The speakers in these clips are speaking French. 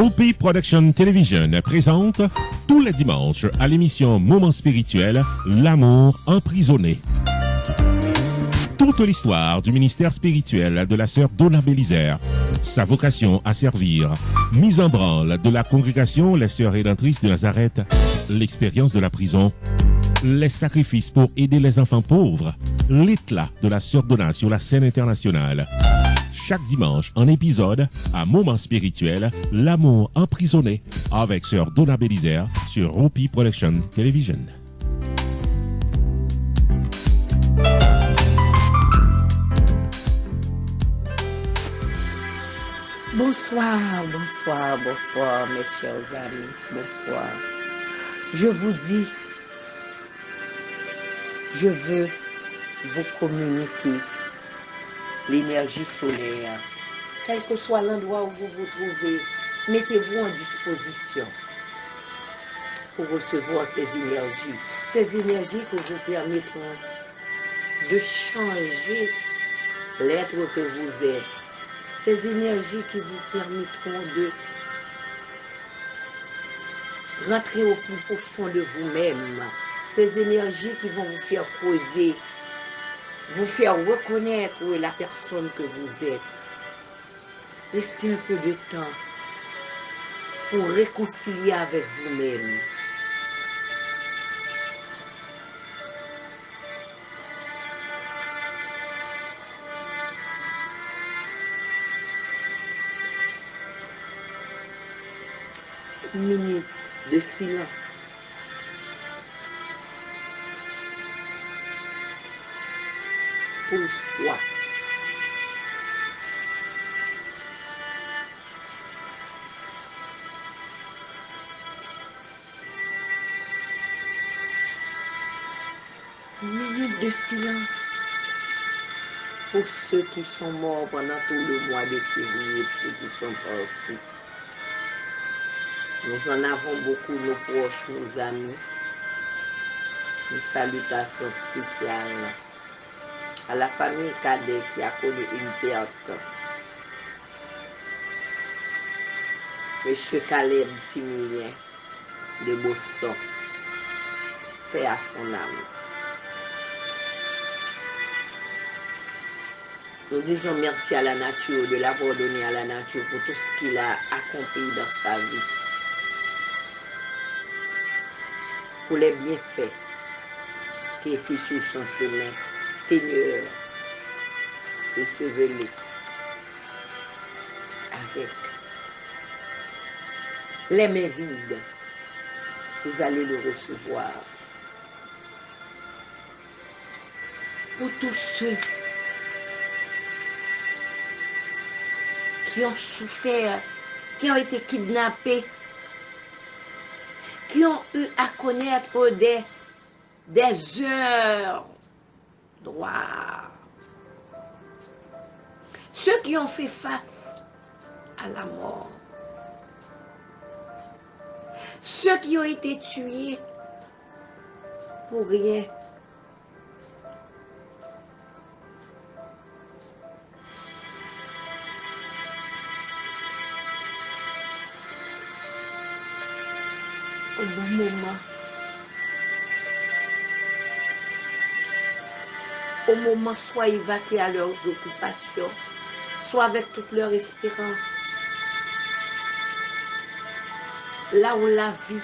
Hopi Production Television présente tous les dimanches à l'émission Moment spirituel, L'amour emprisonné. Toute l'histoire du ministère spirituel de la sœur Donna Bélisaire, sa vocation à servir, mise en branle de la congrégation Les Sœurs Rédemptrices de Nazareth, l'expérience de la prison, les sacrifices pour aider les enfants pauvres, l'éclat de la sœur Donna sur la scène internationale. Chaque dimanche, un épisode à Moment spirituel, L'amour emprisonné, avec sœur Donna Bélisaire sur Hopi Production Television. Bonsoir, bonsoir, bonsoir, mes chers amis, bonsoir. Je vous dis, je veux vous communiquer l'énergie solaire. Quel que soit l'endroit où vous vous trouvez, mettez-vous en disposition pour recevoir ces énergies qui vous permettront de changer l'être que vous êtes. Ces énergies qui vous permettront de rentrer au plus profond de vous-même. Ces énergies qui vont vous faire causer, vous faire reconnaître la personne que vous êtes. Laissez un peu de temps pour réconcilier avec vous-même. Une minute de silence. Pour soi. Une minute de silence pour ceux qui sont morts pendant tout le mois de février, ceux qui sont partis. Nous en avons beaucoup, nos proches, nos amis. Une salutation spéciale à la famille Cadet qui a connu une perte. Monsieur Caleb Similien de Boston. Paix à son âme. Nous disons merci à la nature, de l'avoir donné à la nature pour tout ce qu'il a accompli dans sa vie. Pour les bienfaits qui est fait sur son chemin. Seigneur, recevez-le avec les mains vides. Vous allez le recevoir. Pour tous ceux qui ont souffert, qui ont été kidnappés, qui ont eu à connaître des heures noires. Ceux qui ont fait face à la mort. Ceux qui ont été tués pour rien. Au bon moment. Au moment, soit évacués à leurs occupations, soit avec toute leur espérance. Là où la vie,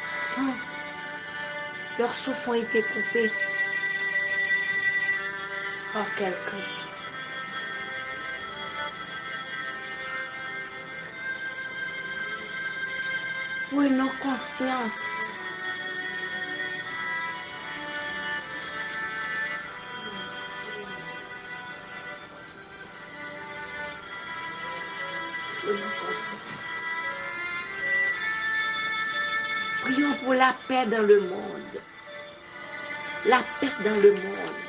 sans leur souffle ont été coupés par quelqu'un. Prenons conscience Prions pour la paix dans le monde. La paix dans le monde.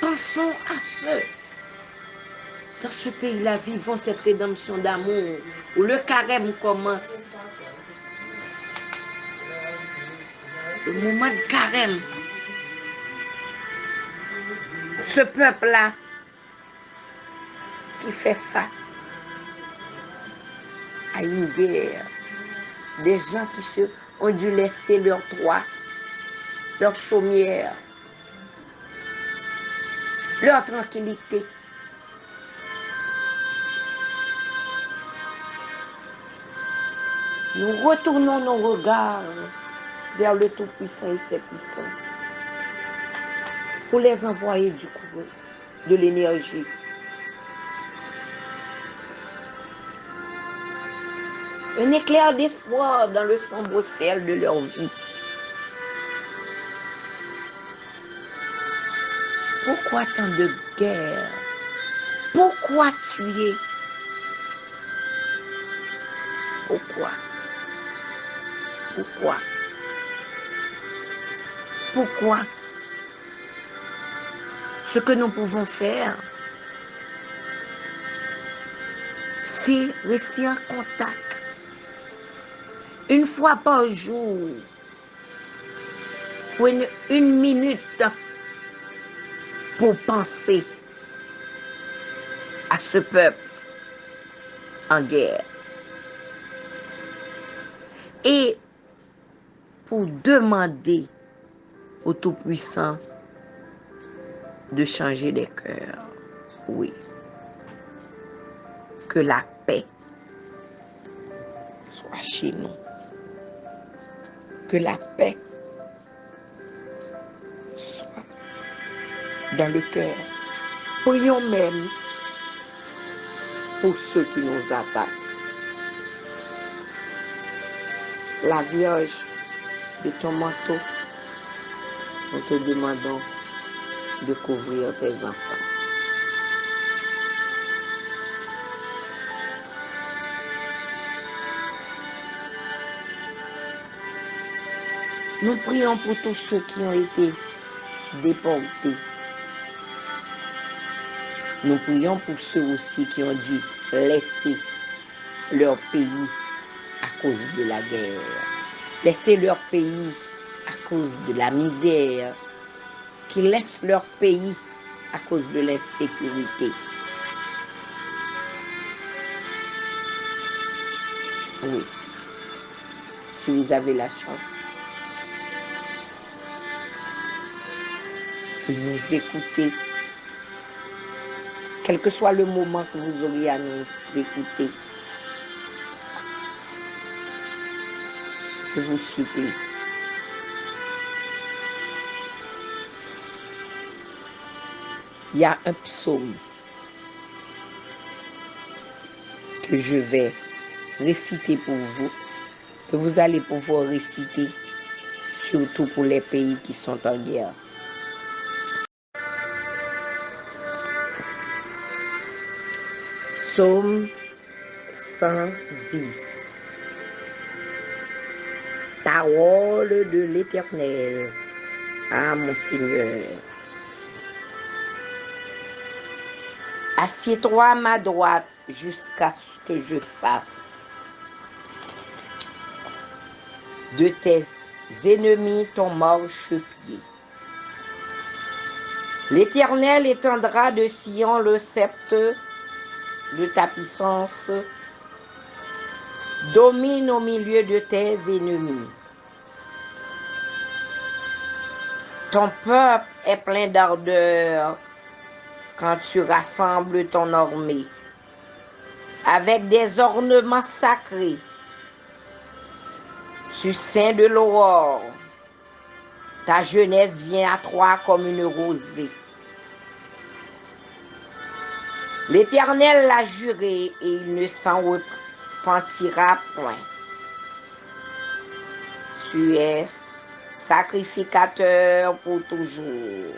Pensons à ceux dans ce pays-là vivons cette rédemption d'amour où le carême commence. Le moment de carême. Ce peuple-là qui fait face à une guerre. Des gens qui ont dû laisser leur toit, leur chaumière, leur tranquillité. Nous retournons nos regards vers le Tout-Puissant et ses puissances pour les envoyer du courant, de l'énergie. Un éclair d'espoir dans le sombre ciel de leur vie. Pourquoi tant de guerre? Pourquoi tuer? Pourquoi? Pourquoi? Pourquoi? Ce que nous pouvons faire, c'est rester en contact. Une fois par jour, pour une minute, pour penser à ce peuple en guerre. Et pour demander au Tout-Puissant de changer les cœurs. Oui. Que la paix soit chez nous. Que la paix soit dans le cœur. Prions même pour ceux qui nous attaquent. La Vierge de ton manteau, nous te demandons de couvrir tes enfants. Nous prions pour tous ceux qui ont été déportés. Nous prions pour ceux aussi qui ont dû laisser leur pays à cause de la guerre. Laisser leur pays à cause de la misère. Qui laissent leur pays à cause de l'insécurité. Oui. Si vous avez la chance de nous écouter, quel que soit le moment que vous auriez à nous écouter, je vous supplie, il y a un psaume que je vais réciter pour vous, que vous allez pouvoir réciter, surtout pour les pays qui sont en guerre. Psaume 110. Parole de l'Éternel à mon Seigneur. Assieds-toi à ma droite jusqu'à ce que je fasse de tes ennemis ton marchepied. L'Éternel étendra de Sion le sceptre de ta puissance, domine au milieu de tes ennemis. Ton peuple est plein d'ardeur quand tu rassembles ton armée avec des ornements sacrés. Tu ceins de l'aurore, ta jeunesse vient à toi comme une rosée. L'Éternel l'a juré et il ne s'en repentira point. Tu es sacrificateur pour toujours,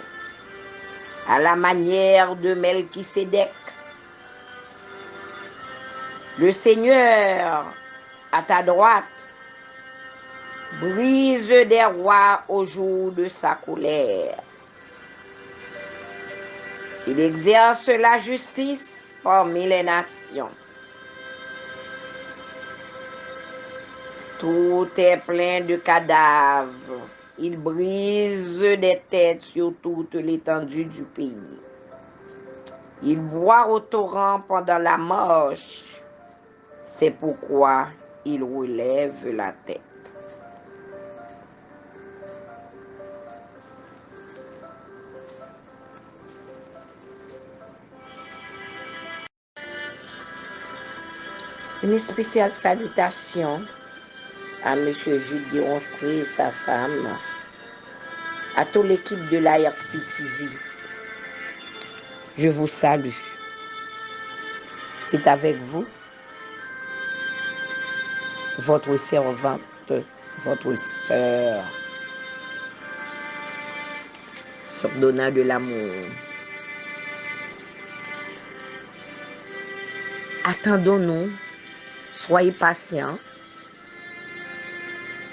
à la manière de Melchisédek. Le Seigneur, à ta droite, brise des rois au jour de sa colère. Il exerce la justice parmi les nations. Tout est plein de cadavres. Il brise des têtes sur toute l'étendue du pays. Il boit au torrent pendant la marche. C'est pourquoi il relève la tête. Une spéciale salutation à M. Jules Guironcerie et sa femme, à toute l'équipe de l'ARP-TV. Je vous salue. C'est avec vous, votre servante, votre sœur Donna de l'amour. Attendons-nous, soyez patients.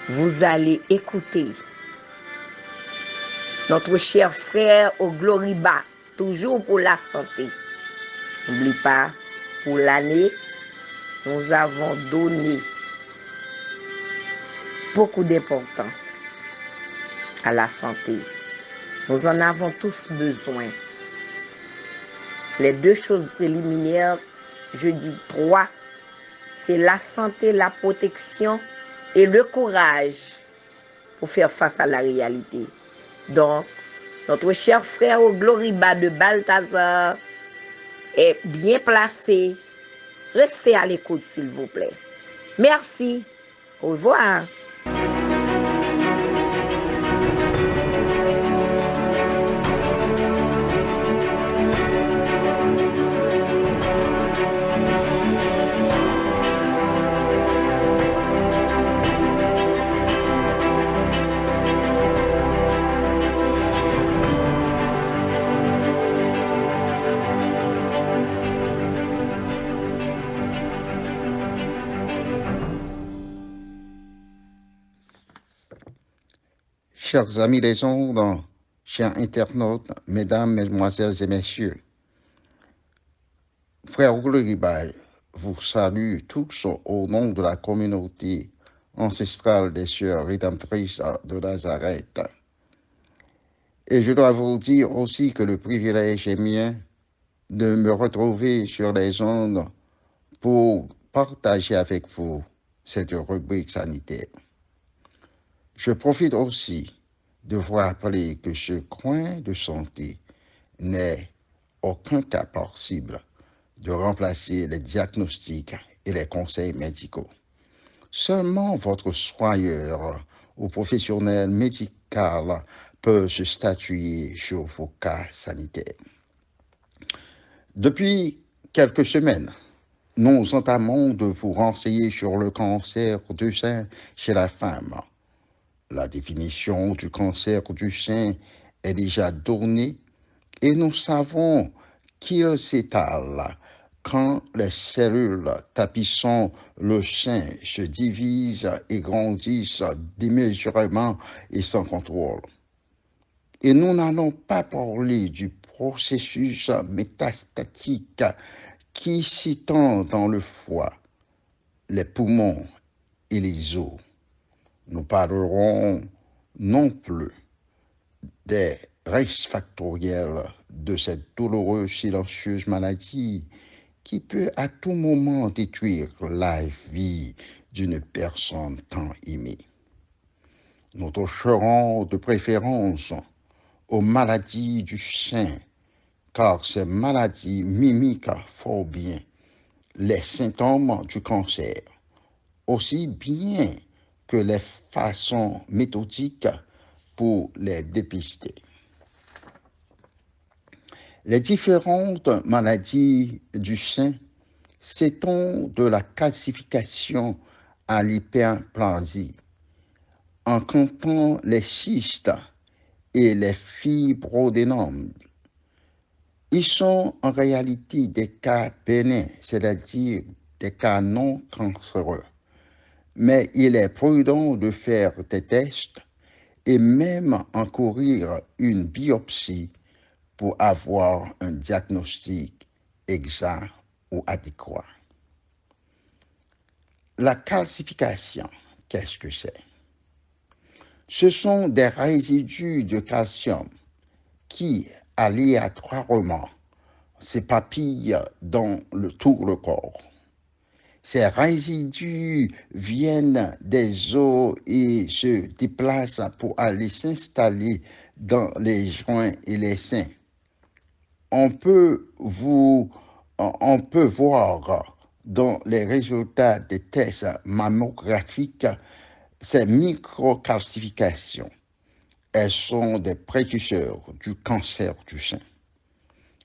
Vous allez écouter notre cher frère au Gloriba, toujours pour la santé. N'oublie pas, pour l'année, nous avons donné beaucoup d'importance à la santé. Nous en avons tous besoin. Les deux choses préliminaires, je dis 3, c'est la santé, la protection et le courage pour faire face à la réalité. Donc, notre cher frère au Gloriba de Balthazar est bien placé. Restez à l'écoute, s'il vous plaît. Merci. Au revoir. Chers amis des ondes, chers internautes, mesdames, mesdemoiselles et messieurs, Frère Gloriba vous salue tous au nom de la communauté ancestrale des Sœurs rédemptrices de Nazareth. Et je dois vous dire aussi que le privilège est mien de me retrouver sur les ondes pour partager avec vous cette rubrique sanitaire. Je profite aussi de vous rappeler que ce coin de santé n'est aucun cas possible de remplacer les diagnostics et les conseils médicaux. Seulement votre soigneur ou professionnel médical peut se statuer sur vos cas sanitaires. Depuis quelques semaines, nous entamons de vous renseigner sur le cancer du sein chez la femme. La définition du cancer du sein est déjà donnée et nous savons qu'il s'étale quand les cellules tapissant le sein se divisent et grandissent démesurément et sans contrôle. Et nous n'allons pas parler du processus métastatique qui s'étend dans le foie, les poumons et les os. Nous parlerons non plus des risques factoriels de cette douloureuse, silencieuse maladie qui peut à tout moment détruire la vie d'une personne tant aimée. Nous toucherons de préférence aux maladies du sein, car ces maladies mimiquent fort bien les symptômes du cancer, aussi bien que les façons méthodiques pour les dépister. Les différentes maladies du sein s'étendent de la calcification à l'hyperplasie, en comptant les cystes et les fibrodénomes. Ils sont en réalité des cas bénins, c'est-à-dire des cas non cancéreux. Mais il est prudent de faire des tests et même encourir une biopsie pour avoir un diagnostic exact ou adéquat. La calcification, qu'est-ce que c'est? Ce sont des résidus de calcium qui, aléatoirement, s'éparpillent dans tout le corps. Ces résidus viennent des os et se déplacent pour aller s'installer dans les joints et les seins. On peut voir dans les résultats des tests mammographiques ces microcalcifications. Elles sont des précurseurs du cancer du sein.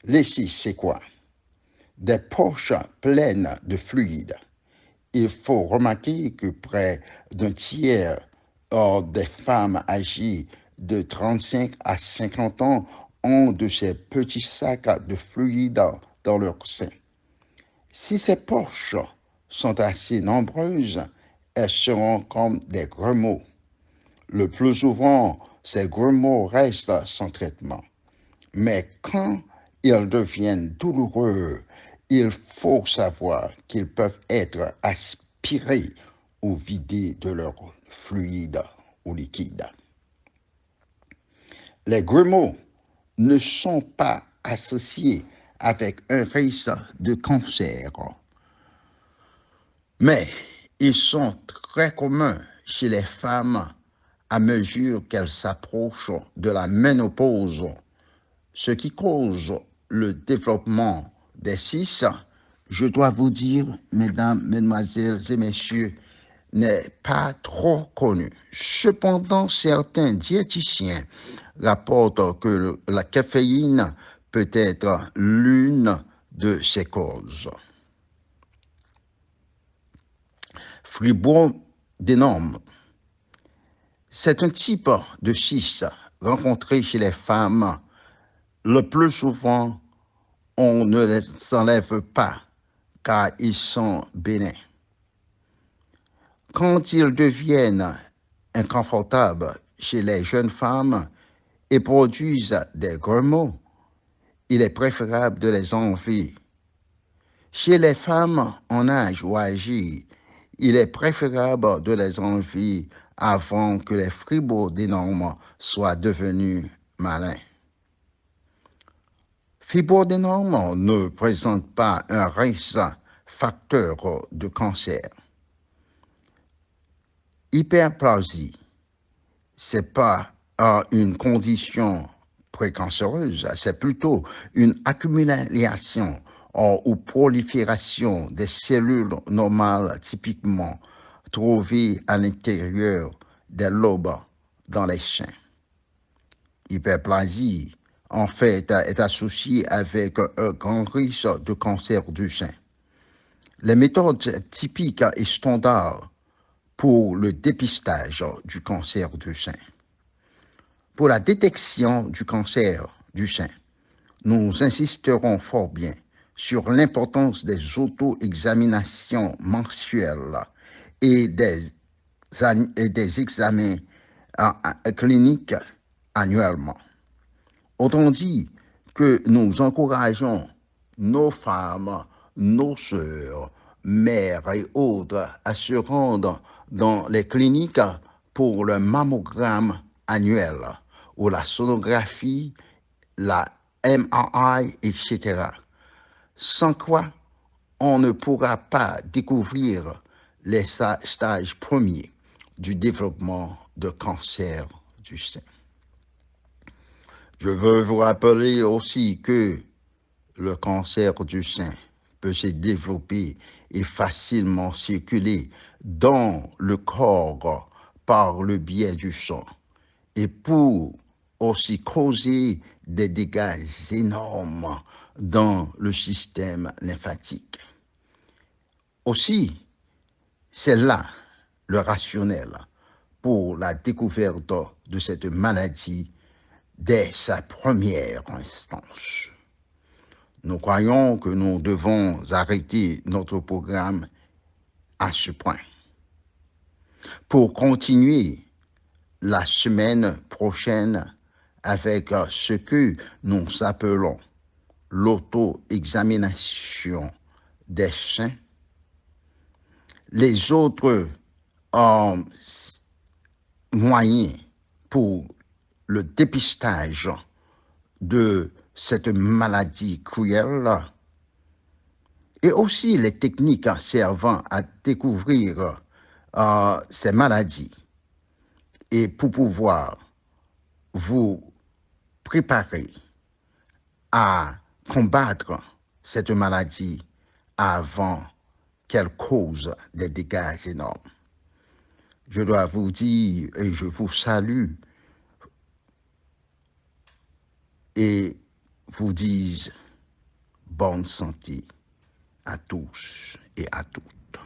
Les cystes, c'est quoi? Des poches pleines de fluide. Il faut remarquer que près d'un tiers des femmes âgées de 35 à 50 ans ont de ces petits sacs de fluide dans leur sein. Si ces poches sont assez nombreuses, elles seront comme des grumeaux. Le plus souvent, ces grumeaux restent sans traitement. Mais quand ils deviennent douloureux, il faut savoir qu'ils peuvent être aspirés ou vidés de leur fluide ou liquide. Les grumeaux ne sont pas associés avec un risque de cancer, mais ils sont très communs chez les femmes à mesure qu'elles s'approchent de la ménopause, ce qui cause le développement des cystes. Je dois vous dire, mesdames, mesdemoiselles et messieurs, n'est pas trop connu. Cependant, certains diététiciens rapportent que la caféine peut être l'une de ces causes. Fibroadénome. C'est un type de cyste rencontré chez les femmes. Le plus souvent, on ne les enlève pas car ils sont bénins. Quand ils deviennent inconfortables chez les jeunes femmes et produisent des grumeaux, il est préférable de les enlever. Chez les femmes en âge ou âgées, il est préférable de les enlever avant que les fibroadénomes soient devenus malins. Fibroadénome ne présente pas un risque facteur de cancer. Hyperplasie, ce n'est pas une condition précancéreuse, c'est plutôt une accumulation ou prolifération des cellules normales typiquement trouvées à l'intérieur des lobes dans les seins. Hyperplasie, en fait, est associée avec un grand risque de cancer du sein. Les méthodes typiques et standards pour le dépistage du cancer du sein. Pour la détection du cancer du sein, nous insisterons fort bien sur l'importance des auto-examinations mensuelles et des examens cliniques annuellement. Autrement dit, que nous encourageons nos femmes, nos sœurs, mères et autres à se rendre dans les cliniques pour le mammogramme annuel ou la sonographie, la MRI, etc. Sans quoi on ne pourra pas découvrir les stages premiers du développement de cancer du sein. Je veux vous rappeler aussi que le cancer du sein peut se développer et facilement circuler dans le corps par le biais du sang et pour aussi causer des dégâts énormes dans le système lymphatique. Aussi, c'est là le rationnel pour la découverte de cette maladie dès sa première instance. Nous croyons que nous devons arrêter notre programme à ce point. Pour continuer la semaine prochaine avec ce que nous appelons l'auto-examination des seins, les autres moyens pour le dépistage de cette maladie cruelle et aussi les techniques servant à découvrir ces maladies et pour pouvoir vous préparer à combattre cette maladie avant qu'elle cause des dégâts énormes. Je dois vous dire et je vous salue et vous dis bonne santé à tous et à toutes.